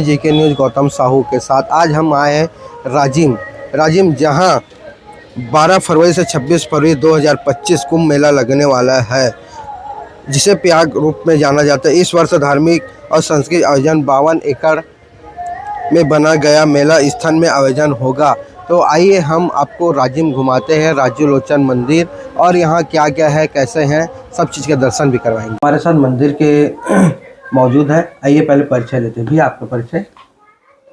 जेके news Gautam Sahu के साथ। आज हम आए हैं राजिम जहां 12 फरवरी से 26 फरवरी 2025 कुंभ मेला लगने वाला है, जिसे प्रयाग रूप में जाना जाता है। इस वर्ष धार्मिक और सांस्कृतिक आयोजन 52 एकड़ में बना गया मेला स्थान में आयोजन होगा। तो आइए हम आपको राजिम घुमाते हैं, राजीव लोचन मंदिर, और यहाँ क्या क्या है, कैसे हैं, सब चीज़ के दर्शन भी करवाएंगे। हमारे साथ मंदिर के मौजूद है। आइए पहले परिचय लेते हैं। भी आपका परिचय?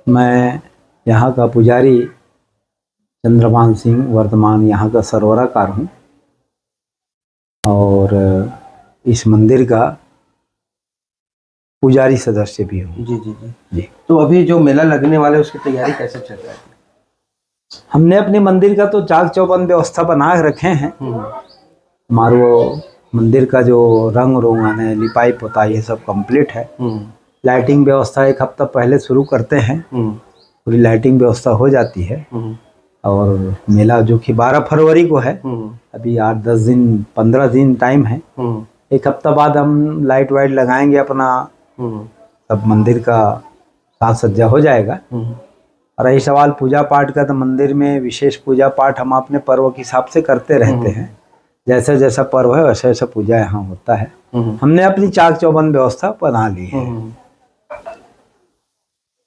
मैं यहाँ का पुजारी चंद्रभान सिंह, वर्तमान यहाँ का सरवराकार हूँ और इस मंदिर का पुजारी सदस्य भी हूँ। जी जी जी जी। तो अभी जो मेला लगने वाला है उसकी तैयारी कैसे चल रहा है? हमने अपने मंदिर का तो चाक चौबंद व्यवस्था बना रखे हैं। हमारे वो मंदिर का जो रंग रोगन है, लिपाई पोताई, ये सब कंप्लीट है। लाइटिंग व्यवस्था 1 हफ्ता पहले शुरू करते हैं, पूरी लाइटिंग व्यवस्था हो जाती है। और मेला जो कि 12 फरवरी को है, अभी 8-10 दिन 15 दिन टाइम है। 1 हफ्ता बाद हम लाइट वाइट लगाएंगे अपना, सब मंदिर का साज सज्जा हो जाएगा। और रही सवाल पूजा पाठ का, तो मंदिर में विशेष पूजा पाठ हम अपने पर्व के हिसाब से करते रहते हैं। जैसा जैसा पर्व है वैसा वैसा पूजा यहाँ होता है। हमने अपनी चाक चौबंद व्यवस्था बना ली है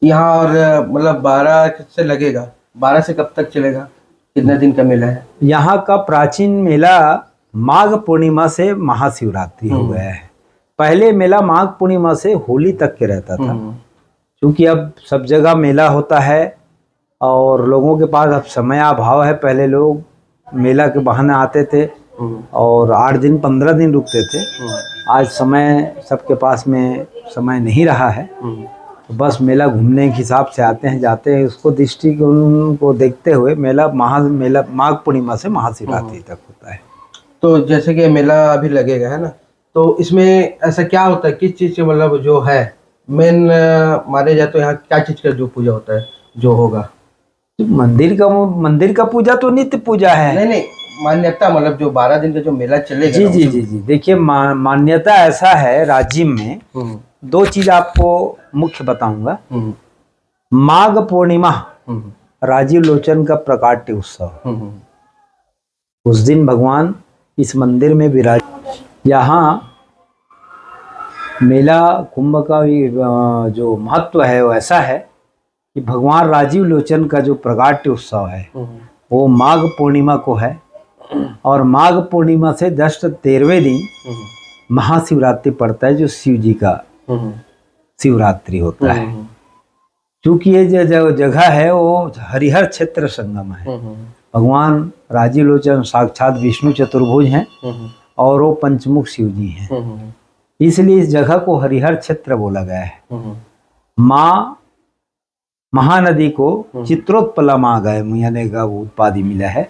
यहाँ। और मतलब 12 से लगेगा, 12 से कब तक चलेगा, कितने दिन का मेला है? यहाँ का प्राचीन मेला माघ पूर्णिमा से महाशिवरात्रि हो गया है। पहले मेला माघ पूर्णिमा से होली तक के रहता था। क्योंकि अब सब जगह मेला होता है और लोगों के पास अब समय अभाव है। पहले लोग मेला के बहाने आते थे और 8 दिन 15 दिन रुकते थे। आज समय सबके पास में समय नहीं रहा है, तो बस मेला घूमने के हिसाब से आते हैं जाते हैं। उसको दृष्टिकोण को देखते हुए मेला माघ पूर्णिमा से महाशिवरात्रि तक होता है। तो जैसे कि मेला अभी लगेगा है ना, तो इसमें ऐसा क्या होता है, किस चीज़ के मतलब जो है मेन माने जाए तो यहाँ क्या चीज़ का जो पूजा होता है जो होगा? मंदिर का पूजा तो नित्य पूजा है। नहीं, मान्यता मतलब जो 12 दिन का जो मेला चलेगा। जी जी जी जी। देखिए मान्यता ऐसा है राजिम में, 2 चीज आपको मुख्य बताऊंगा। माघ पूर्णिमा राजीव लोचन का प्रकाट्य उत्सव, उस दिन भगवान इस मंदिर में विराज। यहाँ मेला कुंभ का जो महत्व है वो ऐसा है कि भगवान राजीव लोचन का जो प्रकाट्य उत्सव है वो माघ पूर्णिमा को है। और माघ पूर्णिमा से जस्ट 13वें दिन महाशिवरात्रि पड़ता है, जो शिव जी का शिवरात्रि होता है। क्योंकि ये जो जगह है वो हरिहर क्षेत्र संगम है। भगवान राजीव लोचन साक्षात विष्णु चतुर्भुज हैं और वो पंचमुख शिव जी हैं, इसलिए इस जगह को हरिहर क्षेत्र बोला गया है। माँ महानदी को चित्रोत्पला माँ गए यानी का उत्पादी मिला है,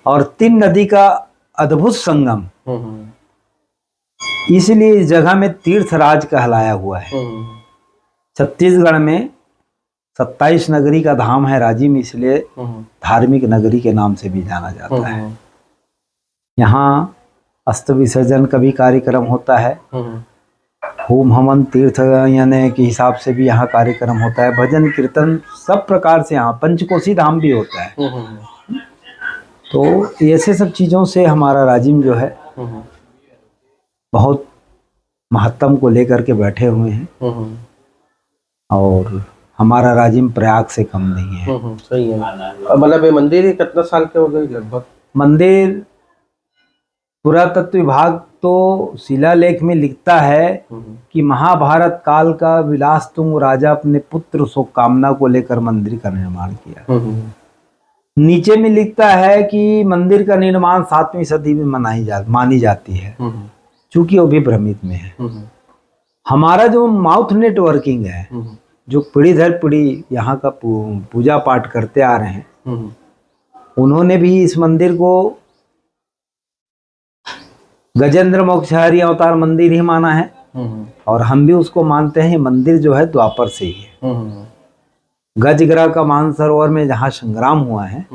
और 3 नदी का अद्भुत संगम, इसलिए इस जगह में तीर्थराज कहलाया हुआ है। छत्तीसगढ़ में 27 नगरी का धाम है राजिम, इसलिए धार्मिक नगरी के नाम से भी जाना जाता है। यहाँ अस्त विसर्जन का भी कार्यक्रम होता है। होम हवन तीर्थ यानी के हिसाब से भी यहाँ कार्यक्रम होता है। भजन कीर्तन सब प्रकार से यहाँ पंचकोशी धाम भी होता है। तो ऐसे सब चीज़ों से हमारा राजिम जो है बहुत महत्व को लेकर के बैठे हुए हैं। और हमारा राजिम प्रयाग से कम नहीं है। सही है। मतलब ये मंदिर कितना साल के हो गए लगभग? मंदिर पुरातत्व विभाग तो शिलालेख में लिखता है कि महाभारत काल का विलास तुंग राजा अपने पुत्र शुभकामना को लेकर मंदिर का निर्माण किया। नीचे में लिखता है कि मंदिर का निर्माण 7वीं सदी में मानी जाती है, चूंकि वो भी भ्रमित में है। हमारा जो माउथ नेटवर्किंग है, जो पीढ़ी दर पीढ़ी यहाँ का पूजा पाठ करते आ रहे हैं, उन्होंने भी इस मंदिर को गजेंद्र मोक्षहारी अवतार मंदिर ही माना है। और हम भी उसको मानते हैं। मंदिर जो है द्वापर से ही है। गजग्रह का मानसरोवर में जहाँ संग्राम हुआ है,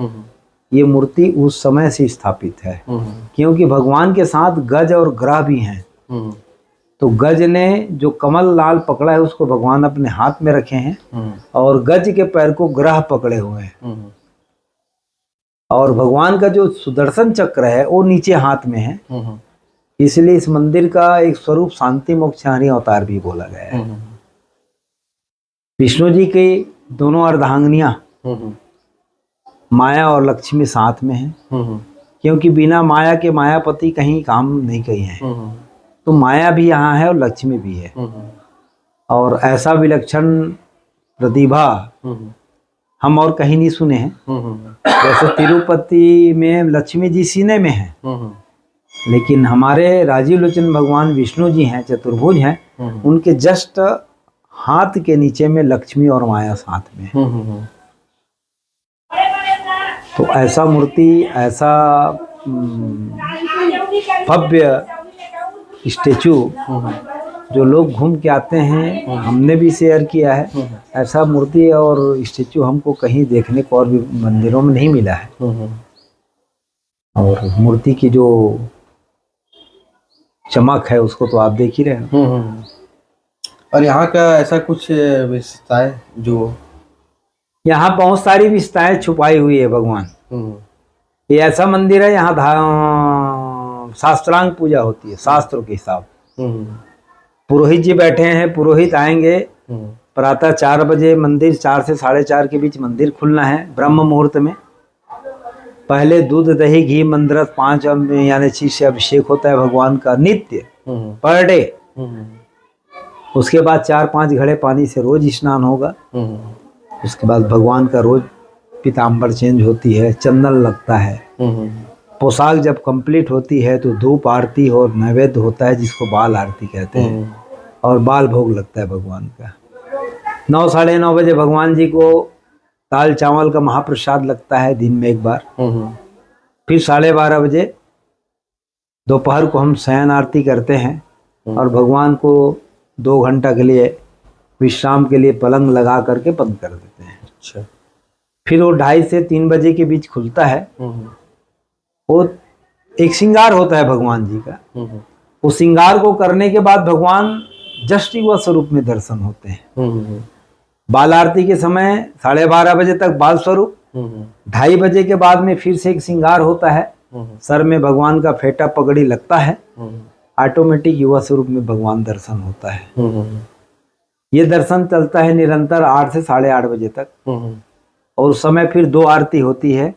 ये मूर्ति उस समय से स्थापित है। क्योंकि भगवान के साथ गज और ग्रह भी हैं। तो गज ने जो कमल लाल पकड़ा है उसको भगवान अपने हाथ में रखे हैं और गज के पैर को ग्रह पकड़े हुए हैं और भगवान का जो सुदर्शन चक्र है वो नीचे हाथ में है। इसलिए इस मंदिर का एक स्वरूप शांति मोक्षहारी अवतार भी बोला गया है। विष्णु जी की दोनों अर्धांगिनियां माया और लक्ष्मी साथ में हैं, क्योंकि बिना माया के मायापति कहीं काम नहीं किए हैं। तो माया भी यहाँ है और लक्ष्मी भी है। और ऐसा विलक्षण प्रतिभा हम और कहीं नहीं सुने हैं। जैसे तिरुपति में लक्ष्मी जी सीने में है, लेकिन हमारे राजीव लोचन भगवान विष्णु जी हैं, चतुर्भुज हैं, उनके जस्ट हाथ के नीचे में लक्ष्मी और माया साथ में है। तो ऐसा मूर्ति, ऐसा भव्य स्टेचू जो लोग घूम के आते हैं, हमने भी शेयर किया है। ऐसा मूर्ति और स्टेचू हमको कहीं देखने को और भी मंदिरों में नहीं मिला है। और मूर्ति की जो चमक है उसको तो आप देख ही रहे हो। और यहाँ का ऐसा कुछ विशेषता है जो यहाँ बहुत सारी विशेषताएं छुपाई हुई है भगवान। ये ऐसा मंदिर है, यहाँ शास्त्रांग पूजा होती है शास्त्रों के हिसाब। पुरोहित जी बैठे हैं, पुरोहित आएंगे प्रातः 4 बजे, मंदिर 4 से 4:30 के बीच मंदिर खुलना है। ब्रह्म मुहूर्त में पहले दूध दही घी मंद्रस 5 यानी चीज से अभिषेक होता है भगवान का नित्य पर डे। उसके बाद 4-5 घड़े पानी से रोज स्नान होगा। उसके बाद भगवान का रोज पीताम्बर चेंज होती है, चंदन लगता है। पोशाक जब कंप्लीट होती है तो धूप आरती और नैवेद्य होता है जिसको बाल आरती कहते हैं, और बाल भोग लगता है भगवान का। 9 साढ़े 9 बजे भगवान जी को दाल चावल का महाप्रसाद लगता है दिन में एक बार। फिर 12:30 बजे दोपहर को हम शयन आरती करते हैं और भगवान को 2 घंटा के लिए विश्राम के लिए पलंग लगा करके बंद कर देते हैं। अच्छा। फिर वो 2:30 से 3 बजे के बीच खुलता है। वो एक श्रृंगार होता है भगवान जी का। उस श्रृंगार को करने के बाद भगवान जस्ट युवा स्वरूप में दर्शन होते हैं। बाल आरती के समय 12:30 बजे तक बाल स्वरूप, 2:30 बजे के बाद में फिर से एक श्रृंगार होता है। सर में भगवान का फेटा पगड़ी लगता है, ऑटोमेटिक युवा स्वरूप में भगवान दर्शन होता है। ये दर्शन चलता है निरंतर 8 से 8:30 बजे तक। और उस समय फिर 2 आरती होती है,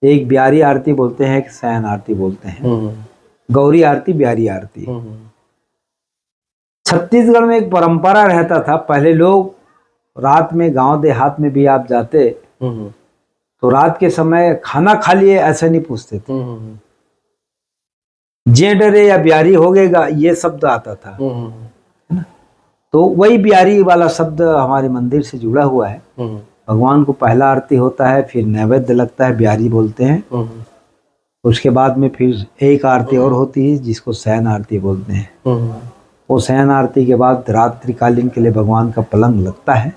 एक ब्यारी आरती बोलते हैं, एक शयन आरती बोलते हैं। गौरी आरती, ब्यारी आरती। छत्तीसगढ़ में एक परंपरा रहता था, पहले लोग रात में गांव देहात में भी आप जाते तो रात के समय खाना खा लिए ऐसे नहीं पूछते थे। जे डरे या ब्यारी हो गएगा ये शब्द आता था, है ना। तो वही ब्यारी वाला शब्द हमारे मंदिर से जुड़ा हुआ है। भगवान को पहला आरती होता है, फिर नैवेद्य लगता है, ब्यारी बोलते हैं। उसके बाद में फिर एक आरती और होती है जिसको शयन आरती बोलते हैं। वो शयन आरती के बाद रात्रिकालीन के लिए भगवान का पलंग लगता है।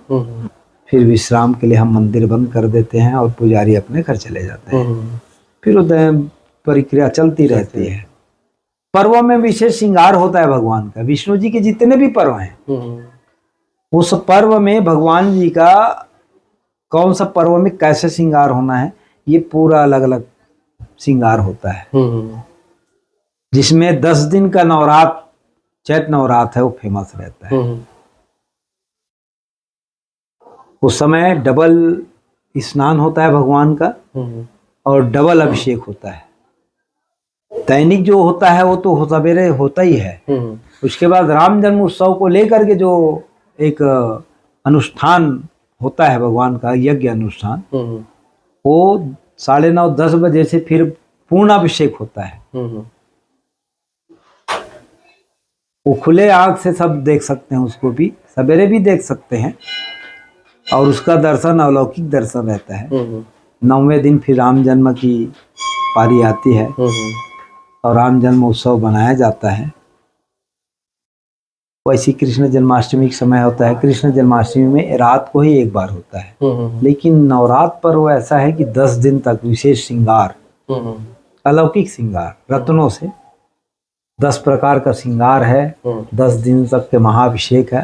फिर विश्राम के लिए हम मंदिर बंद कर देते हैं और पुजारी अपने घर चले जाते हैं। फिर उदय प्रक्रिया चलती रहती है। पर्वों में विशेष श्रृंगार होता है भगवान का। विष्णु जी के जितने भी पर्व हैं उस पर्व में भगवान जी का कौन सा पर्व में कैसे श्रृंगार होना है ये पूरा अलग अलग श्रृंगार होता है। जिसमें 10 दिन का नवरात्र, चैत नवरात्र है, वो फेमस रहता है। उस समय डबल स्नान होता है भगवान का और डबल अभिषेक होता है। दैनिक जो होता है वो तो सवेरे होता ही है। उसके बाद राम जन्म उत्सव को लेकर के जो एक अनुष्ठान होता है भगवान का, यज्ञ अनुष्ठान, वो 9:30-10 बजे से फिर पूर्ण अभिषेक होता है। वो खुले आंख से सब देख सकते हैं, उसको भी सवेरे भी देख सकते हैं। और उसका दर्शन अलौकिक दर्शन रहता है। 9वें दिन फिर राम जन्म की पारी आती है और राम जन्म उत्सव बनाया जाता है। वैसी कृष्ण जन्माष्टमी का समय होता है। कृष्ण जन्माष्टमी में रात को ही एक बार होता है। लेकिन नवरात्र पर वो ऐसा है कि 10 दिन तक विशेष श्रृंगार, अलौकिक श्रृंगार रत्नों से 10 प्रकार का श्रृंगार है, 10 दिन तक के महाअभिषेक है।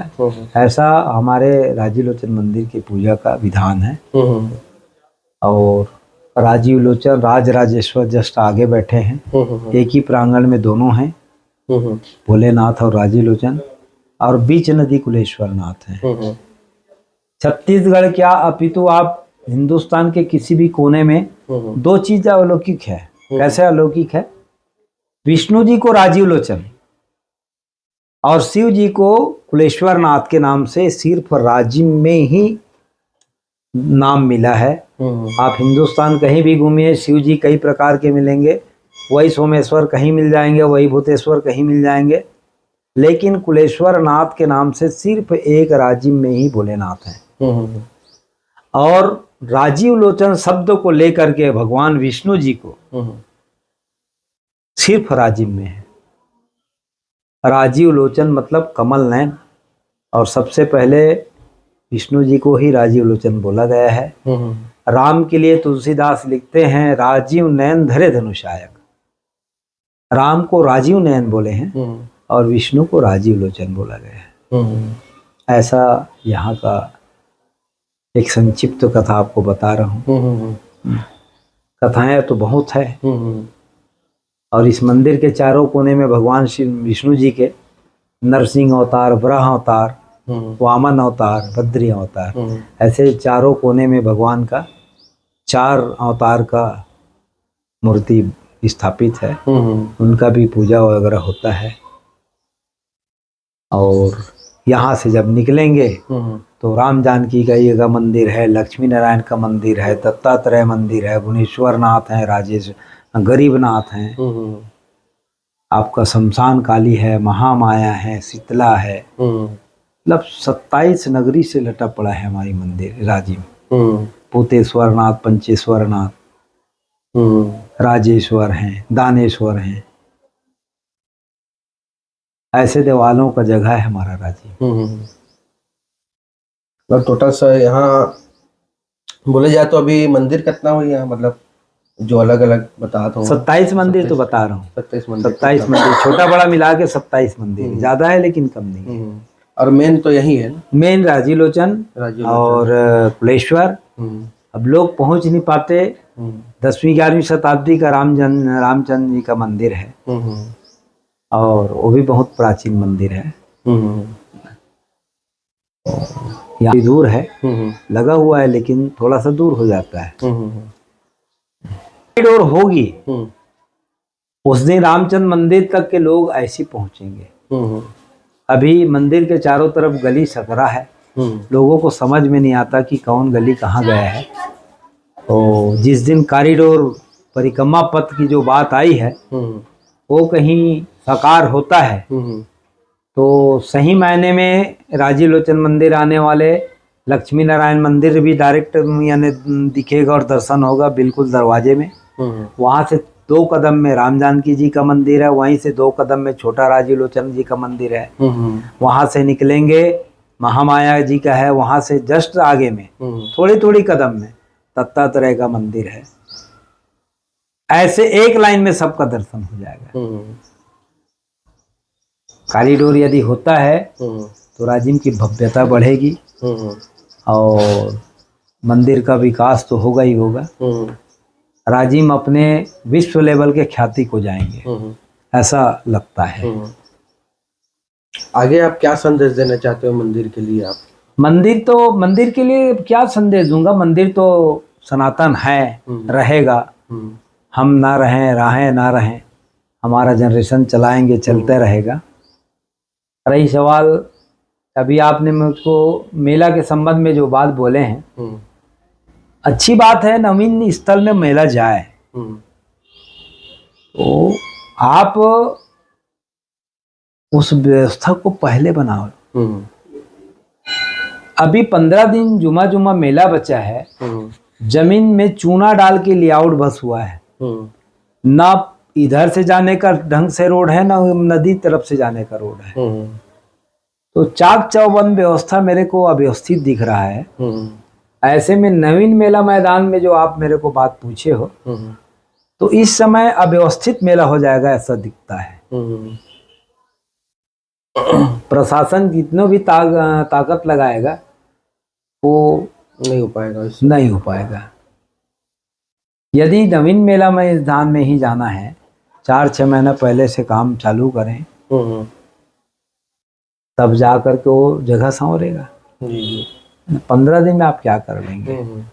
ऐसा हमारे राजीव लोचन मंदिर की पूजा का विधान है। और राजीव लोचन राज राजेश्वर जस्ट आगे बैठे हैं, एक ही प्रांगण में दोनों हैं, भोलेनाथ और राजीव लोचन, और बीच नदी कुलेश्वर नाथ हैं। छत्तीसगढ़ क्या अपितु आप हिंदुस्तान के किसी भी कोने में 2 चीज अलौकिक है। कैसे अलौकिक है? विष्णु जी को राजीव लोचन और शिव जी को कुलेश्वर नाथ के नाम से सिर्फ राजिम में ही नाम मिला है। आप हिंदुस्तान कहीं भी घूमिए, शिव जी कई प्रकार के मिलेंगे, वही सोमेश्वर कहीं मिल जाएंगे, वही भूतेश्वर कहीं मिल जाएंगे, लेकिन कुलेश्वर नाथ के नाम से सिर्फ एक राजिम में ही भोलेनाथ हैं। और राजीव लोचन शब्द को लेकर के भगवान विष्णु जी को सिर्फ राजीव में है। राजीव लोचन मतलब कमल नयन, और सबसे पहले विष्णु जी को ही राजीव लोचन बोला गया है। राम के लिए तुलसीदास लिखते हैं, राजीव नयन धरे धनुषायक। राम को राजीव नयन बोले हैं और विष्णु को राजीव लोचन बोला गया है। ऐसा यहाँ का एक संक्षिप्त कथा आपको बता रहा हूँ। कथाएं तो बहुत है, और इस मंदिर के चारों कोने में भगवान श्री विष्णु जी के नरसिंह अवतार, वराह अवतार, वामन अवतार, बद्री अवतार, ऐसे चारों कोने में भगवान का 4 अवतार का मूर्ति स्थापित है। उनका भी पूजा वगैरह होता है। और यहाँ से जब निकलेंगे तो राम जानकी का ये का मंदिर है, लक्ष्मी नारायण का मंदिर है, दत्तात्रेय मंदिर है, भुवनेश्वर नाथ है, राजेश गरीबनाथ हैं, आपका शमशान काली है, महामाया है, शीतला है, मतलब 27 नगरी से लटा पड़ा है हमारी मंदिर राजीव। भूतेश्वर नाथ, पंचेश्वर नाथ, राजेश्वर हैं, दानेश्वर हैं, ऐसे देवालों का जगह है हमारा राजीव। टोटल सर यहाँ बोले जाए तो अभी मंदिर कितना हुई यहाँ, मतलब जो अलग अलग बताता हूँ? 27 मंदिर तो बता रहा हूँ। 27 मंदिर, 27 मंदिर, छोटा बड़ा मिला के 27 मंदिर, ज्यादा है लेकिन कम नहीं है। और मेन तो यही है ना, मेन राजीव लोचन और कुलेश्वर। अब लोग पहुंच नहीं पाते। 10वीं 11वीं शताब्दी का रामचंद्र जी का मंदिर है, और वो भी बहुत प्राचीन मंदिर है। यहाँ दूर है, लगा हुआ है, लेकिन थोड़ा सा दूर हो जाता है। कॉरिडोर होगी, उस दिन रामचंद्र मंदिर तक के लोग ऐसे पहुंचेंगे। अभी मंदिर के चारों तरफ गली सकरा है, लोगों को समझ में नहीं आता कि कौन गली कहाँ गया है। तो जिस दिन कॉरिडोर परिक्रमा पथ की जो बात आई है, वो कहीं साकार होता है, तो सही मायने में राजीव लोचन मंदिर आने वाले लक्ष्मी नारायण मंदिर भी डायरेक्ट यानी दिखेगा और दर्शन होगा बिल्कुल दरवाजे में। वहाँ से 2 कदम में राम जानकी जी का मंदिर है, वहीं से 2 कदम में छोटा राजीव लोचन जी का मंदिर है। वहाँ से निकलेंगे महामाया जी का है, वहाँ से जस्ट आगे में थोड़ी कदम में दत्तात्रेय का मंदिर है। ऐसे एक लाइन में सबका दर्शन हो जाएगा। कॉरिडोर यदि होता है तो राजिम की भव्यता बढ़ेगी और मंदिर का विकास तो होगा ही होगा। राजिम अपने विश्व लेवल के ख्याति को जाएंगे, ऐसा लगता है। आगे आप क्या संदेश देना चाहते हो मंदिर के लिए? आप मंदिर के लिए क्या संदेश दूंगा? मंदिर तो सनातन है, रहेगा। हम ना रहें ना रहें, हमारा जनरेशन चलाएंगे, चलते रहेगा। रही सवाल, अभी आपने मुझको मेला के संबंध में जो बात बोले हैं, अच्छी बात है, नवीन स्थल में मेला जाए तो आप उस व्यवस्था को पहले बनाओ। अभी 15 दिन जुमा मेला बचा है, जमीन में चूना डाल के लेआउट बस हुआ है, ना इधर से जाने का ढंग से रोड है, ना नदी तरफ से जाने का रोड है। तो चाक चौबंद व्यवस्था मेरे को अव्यवस्थित दिख रहा है। ऐसे में नवीन मेला मैदान में जो आप मेरे को बात पूछे हो, तो इस समय अव्यवस्थित मेला हो जाएगा ऐसा दिखता है। प्रशासन जितनों भी ताकत लगाएगा वो नहीं हो पाएगा इससे। नहीं हो पाएगा। यदि नवीन मेला मैदान में ही जाना है, 4-6 महीना पहले से काम चालू करें तब जा कर के वो जगह संवरेगा। जी जी। 15 दिन में आप क्या कर लेंगे।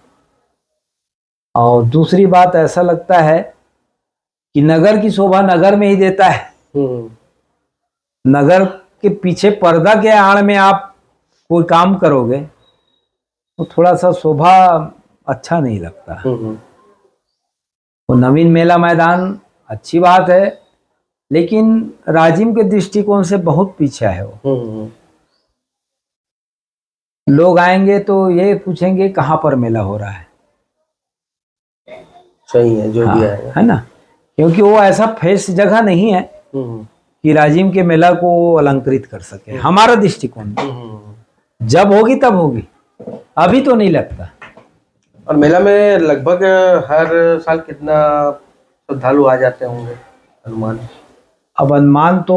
और दूसरी बात, ऐसा लगता है कि नगर की शोभा नगर में ही देता है। नगर के पीछे पर्दा के आड़ में आप कोई काम करोगे तो थोड़ा सा शोभा अच्छा नहीं लगता। तो नवीन मेला मैदान अच्छी बात है, लेकिन राजिम के दृष्टिकोण से बहुत पीछे है वो। लोग आएंगे तो ये पूछेंगे कहाँ पर मेला हो रहा है। सही है जो भी आएगा, है ना, क्योंकि वो ऐसा फेस जगह नहीं है कि राजिम के मेला को अलंकृत कर सके। हमारा दृष्टिकोण जब होगी तब होगी, अभी तो नहीं लगता। और मेला में लगभग हर साल कितना श्रद्धालु आ जाते होंगे अनुमान? अब अनुमान तो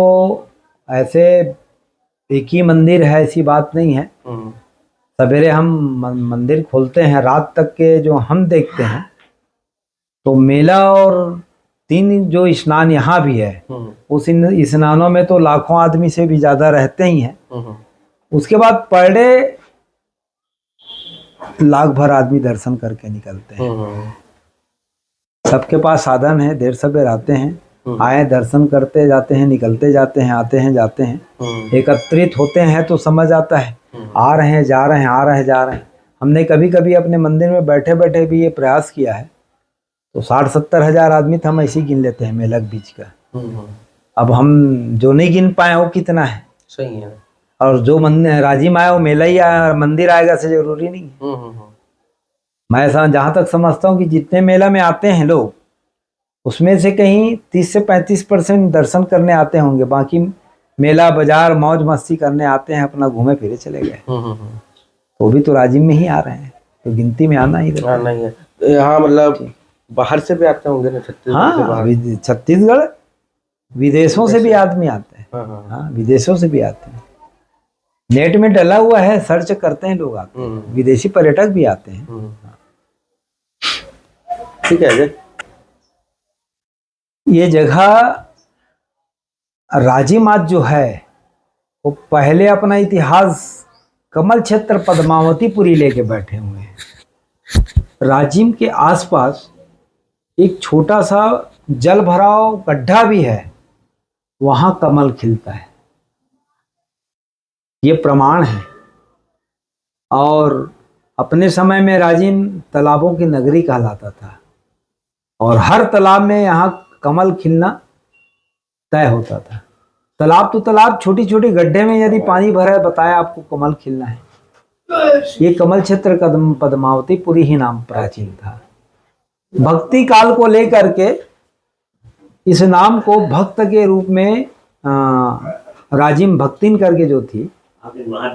ऐसे एक ही मंदिर है ऐसी बात नहीं है। सवेरे हम मंदिर खोलते हैं, रात तक के जो हम देखते हैं तो मेला और 3 जो स्नान यहाँ भी है उस स्नानों में तो लाखों आदमी से भी ज्यादा रहते ही हैं। उसके बाद पर डे लाख भर आदमी दर्शन करके निकलते हैं। सबके पास साधन है, देर सवेर आते हैं, आए दर्शन करते जाते हैं, निकलते जाते हैं, आते हैं जाते हैं। एकत्रित होते हैं तो समझ आता है, आ रहे हैं जा रहे हैं, आ रहे हैं जा रहे हैं। हमने कभी कभी अपने मंदिर में बैठे बैठे भी ये प्रयास किया है तो 60-70 हजार आदमी तो हम ऐसे ही गिन लेते हैं मेला के बीच का। अब हम जो नहीं गिन पाए वो कितना है। सही है। और जो राजिम आया वो मेला ही आया, मंदिर आएगा से जरूरी नहीं है। मैं जहाँ तक समझता हूँ कि जितने मेला में आते हैं लोग उसमें से कहीं 30 से 35% दर्शन करने आते होंगे, बाकी मेला बाजार मौज मस्ती करने आते हैं, अपना घूमे फिरे चले गए। तो भी तो राजिम में ही आ रहे हैं, तो गिनती में आना ही है। यहाँ मतलब बाहर से भी आते होंगे ना, छत्तीसगढ़ छत्तीसगढ़ विदेशों से भी आदमी आते हैं। हाँ, विदेशों से भी आते हैं। नेट में डला हुआ है, सर्च करते हैं लोग आते हैं, विदेशी पर्यटक भी आते हैं। ठीक है। ये जगह राजिमात जो है वो पहले अपना इतिहास कमल क्षेत्र पद्मावतीपुरी लेके बैठे हुए हैं। राजिम के आसपास एक छोटा सा जल भराव गड्ढा भी है, वहां कमल खिलता है, ये प्रमाण है। और अपने समय में राजिम तालाबों की नगरी कहलाता था और हर तालाब में यहाँ कमल खिलना तय होता था। तालाब तो तालाब, छोटी छोटी गड्ढे में यदि पानी भरा है, बताया आपको कमल खिलना है। ये कमल क्षेत्र पद्मावतीपुरी ही नाम प्राचीन था। भक्ति काल को लेकर के इस नाम को भक्त के रूप में राजिम भक्तिन करके जो थी,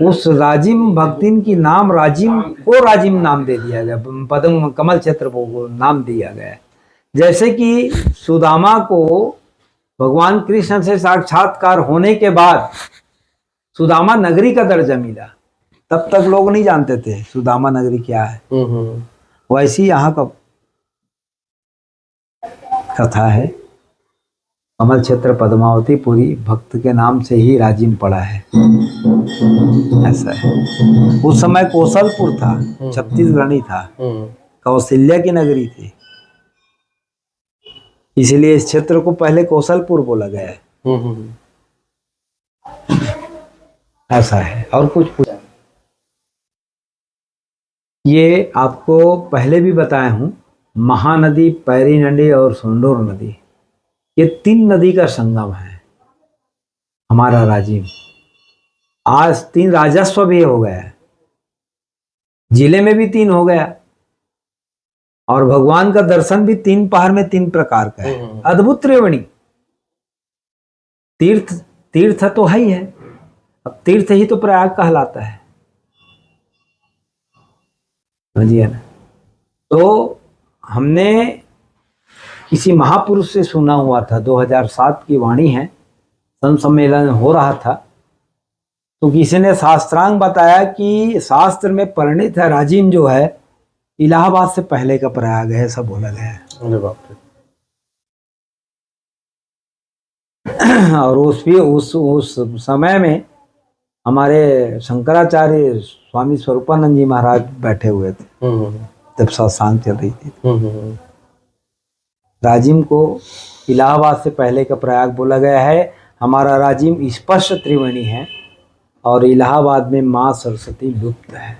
उस राजिम भक्तिन की नाम राजिम को राजिम नाम दे दिया गया, पद्म कमल क्षेत्र को नाम दिया गया। जैसे कि सुदामा को भगवान कृष्ण से साक्षात्कार होने के बाद सुदामा नगरी का दर्जा मिला, तब तक लोग नहीं जानते थे सुदामा नगरी क्या है। वैसी यहाँ का कथा है। कमल क्षेत्र पद्मावतीपुरी भक्त के नाम से ही राजिम पड़ा है, ऐसा है। उस समय कौशलपुर था, छत्तीसगढ़ नहीं था, कौशल्या की नगरी थी, इसलिए इस क्षेत्र को पहले कौशलपुर बोला गया है। ऐसा है। और कुछ ये आपको पहले भी बताया हूं, महानदी, पैरी नदी और सुंडोर नदी, ये 3 नदी का संगम है हमारा राजिम। आज 3 राजस्व भी हो गया है, जिले में भी 3 हो गया, और भगवान का दर्शन भी 3 पहर में 3 प्रकार का है। अद्भुत त्रिवेणी। तीर्थ तो है ही है, अब तीर्थ ही तो प्रयाग कहलाता है, समझिए ना। तो हमने किसी महापुरुष से सुना हुआ था। 2007 की वाणी है, संत सम्मेलन हो रहा था, तो किसी ने शास्त्रांग बताया कि शास्त्र में परिणित है राजिम जो है इलाहाबाद से पहले का प्रयाग है, ऐसा बोला गया है। अरे बाप रे। और उस समय में हमारे शंकराचार्य स्वामी स्वरूपानंद जी महाराज बैठे हुए थे जब सत्संग चल रही थी। राजिम को इलाहाबाद से पहले का प्रयाग बोला गया है। हमारा राजिम स्पष्ट त्रिवेणी है और इलाहाबाद में माँ सरस्वती लुप्त है।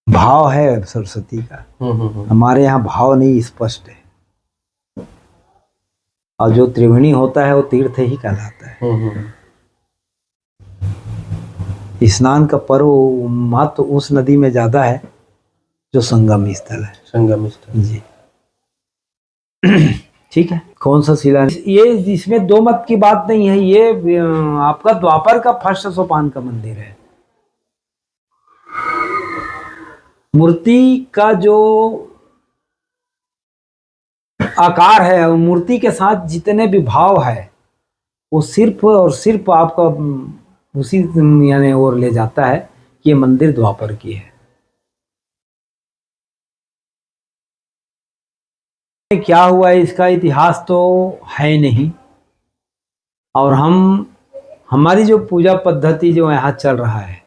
भाव है सरस्वती का, हमारे यहाँ भाव नहीं, स्पष्ट है। और जो त्रिवेणी होता है वो तीर्थ ही कहलाता है। स्नान का पर्व महत्व उस नदी में ज्यादा है जो संगम स्थल है। संगम स्थल जी। ठीक है। कौन सा शिला? ये इसमें दो मत की बात नहीं है, ये आपका द्वापर का फर्स्ट सोपान का मंदिर है। मूर्ति का जो आकार है और मूर्ति के साथ जितने भी भाव है वो सिर्फ और सिर्फ आपका उसी यानी ओर ले जाता है कि ये मंदिर द्वापर की है। क्या हुआ है इसका इतिहास तो है नहीं, और हमारी जो पूजा पद्धति जो यहाँ चल रहा है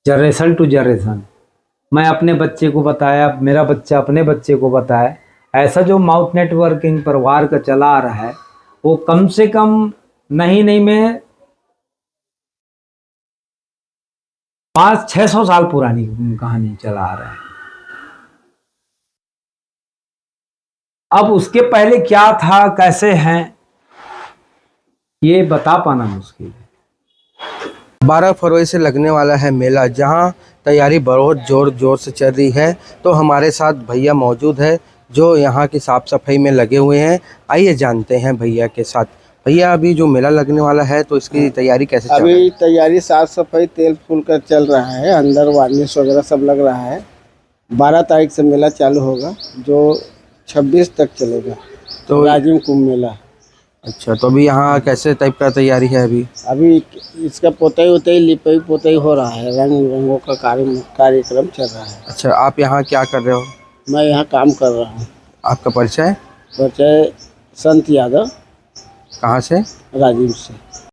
जनरेशन टू जनरेशन, मैं अपने बच्चे को बताया, मेरा बच्चा अपने बच्चे को बताया, ऐसा जो माउथ नेटवर्किंग परिवार का चला आ रहा है वो कम से कम नहीं में 500-600 साल पुरानी कहानी चला आ रहा है। अब उसके पहले क्या था, कैसे हैं, ये बता पाना मुश्किल है। 12 फरवरी से लगने वाला है मेला, जहां तैयारी बहुत जोर से चल रही है। तो हमारे साथ भैया मौजूद है जो यहाँ की साफ़ सफाई में लगे हुए हैं। आइए जानते हैं भैया के साथ। भैया, अभी जो मेला लगने वाला है तो इसकी तैयारी कैसे चल रही है? अभी तैयारी साफ सफाई तेल फूल कर चल रहा है, अंदर वार्निश वगैरह सब लग रहा है। 12 तारीख से मेला चालू होगा जो 26 तक चलेगा, तो राजिम कुंभ मेला। अच्छा, तो अभी यहाँ कैसे टाइप का तैयारी है? अभी इसका पोताई लिपाई पोताई हो रहा है, रंगों का कार्यक्रम चल रहा है। अच्छा, आप यहाँ क्या कर रहे हो? मैं यहाँ काम कर रहा हूँ। आपका परिचय? परिचय संत यादव। कहाँ से? राजिम से।